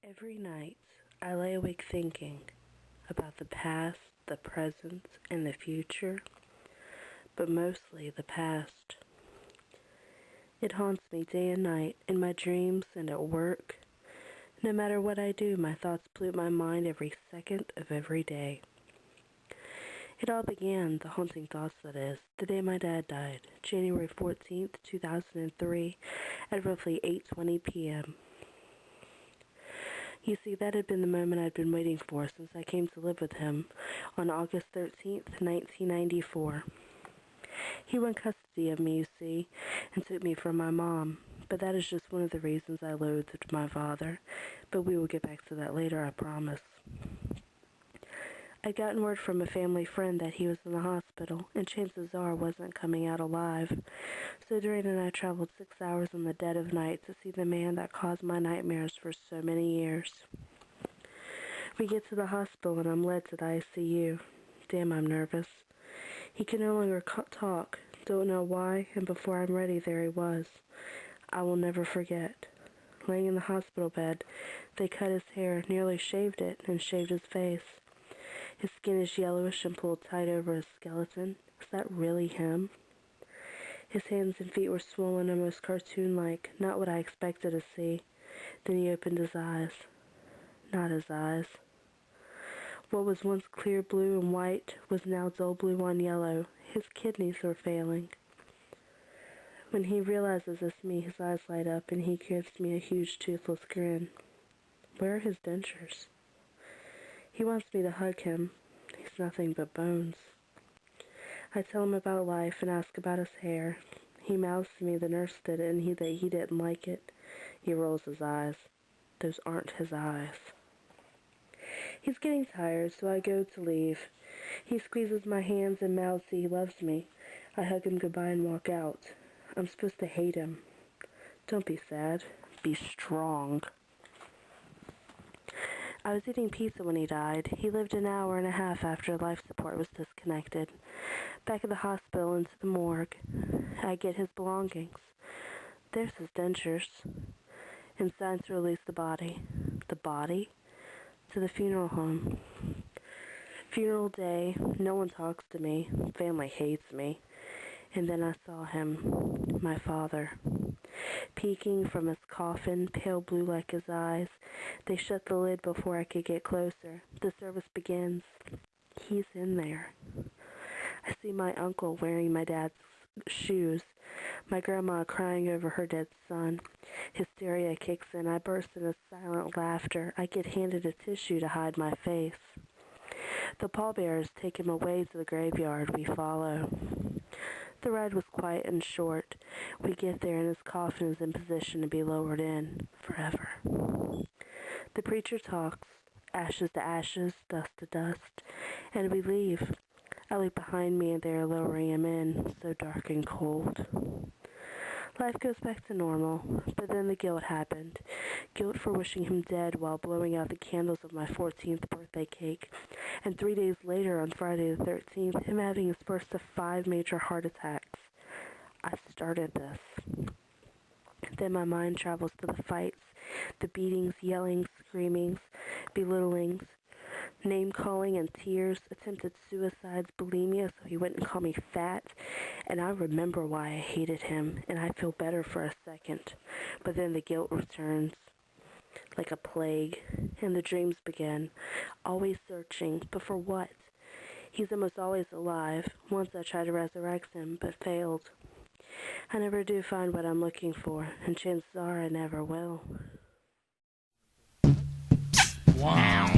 Every night, I lay awake thinking about the past, the present, and the future, but mostly the past. It haunts me day and night, in my dreams and at work. No matter what I do, my thoughts pollute my mind every second of every day. It all began, the haunting thoughts that is, the day my dad died, January 14th, 2003, at roughly 8:20 p.m. You see, that had been the moment I'd been waiting for since I came to live with him on August 13th, 1994. He won custody of me, you see, and took me from my mom. But that is just one of the reasons I loathed my father. But we will get back to that later, I promise. I'd gotten word from a family friend that he was in the hospital, and chances are wasn't coming out alive. So Doreen and I traveled 6 hours in the dead of night to see the man that caused my nightmares for so many years. We get to the hospital and I'm led to the ICU. Damn, I'm nervous. He can no longer talk, don't know why, and before I'm ready, there he was. I will never forget. Laying in the hospital bed, they cut his hair, nearly shaved it, and shaved his face. His skin is yellowish and pulled tight over his skeleton. Is that really him? His hands and feet were swollen, almost cartoon-like, not what I expected to see. Then he opened his eyes. Not his eyes. What was once clear blue and white was now dull blue on yellow. His kidneys were failing. When he realizes it's me, his eyes light up and he gives me a huge toothless grin. Where are his dentures? He wants me to hug him. He's nothing but bones. I tell him about life and ask about his hair. He mouths to me the nurse did it and that he didn't like it. He rolls his eyes. Those aren't his eyes. He's getting tired, so I go to leave. He squeezes my hands and mouths that he loves me. I hug him goodbye and walk out. I'm supposed to hate him. Don't be sad. Be strong. I was eating pizza when he died. He lived an hour and a half after life support was disconnected. Back at the hospital into the morgue. I get his belongings. There's his dentures. And signs to release the body. The body? To the funeral home. Funeral day. No one talks to me. Family hates me. And then I saw him. My father. Peeking from his coffin, pale blue like his eyes. They shut the lid before I could get closer. The service begins. He's in there. I see my uncle wearing my dad's shoes. My grandma crying over her dead son. Hysteria kicks in. I burst into silent laughter. I get handed a tissue to hide my face. The pallbearers take him away to the graveyard. We follow. The ride was quiet and short. We get there and his coffin is in position to be lowered in forever. The preacher talks, ashes to ashes, dust to dust, and we leave. I look behind me and they are lowering him in, so dark and cold. Life goes back to normal, but then the guilt happened. Guilt for wishing him dead while blowing out the candles of my 14th birthday cake. And 3 days later, on Friday the 13th, him having his first of 5 major heart attacks. I started this. Then my mind travels to the fights, the beatings, yellings, screamings, belittlings, name-calling and tears, attempted suicides, bulimia so he wouldn't call me fat, and I remember why I hated him, and I feel better for a second. But then the guilt returns, like a plague, and the dreams begin, always searching, but for what? He's almost always alive. Once I tried to resurrect him, but failed. I never do find what I'm looking for, and chances are I never will. Wow.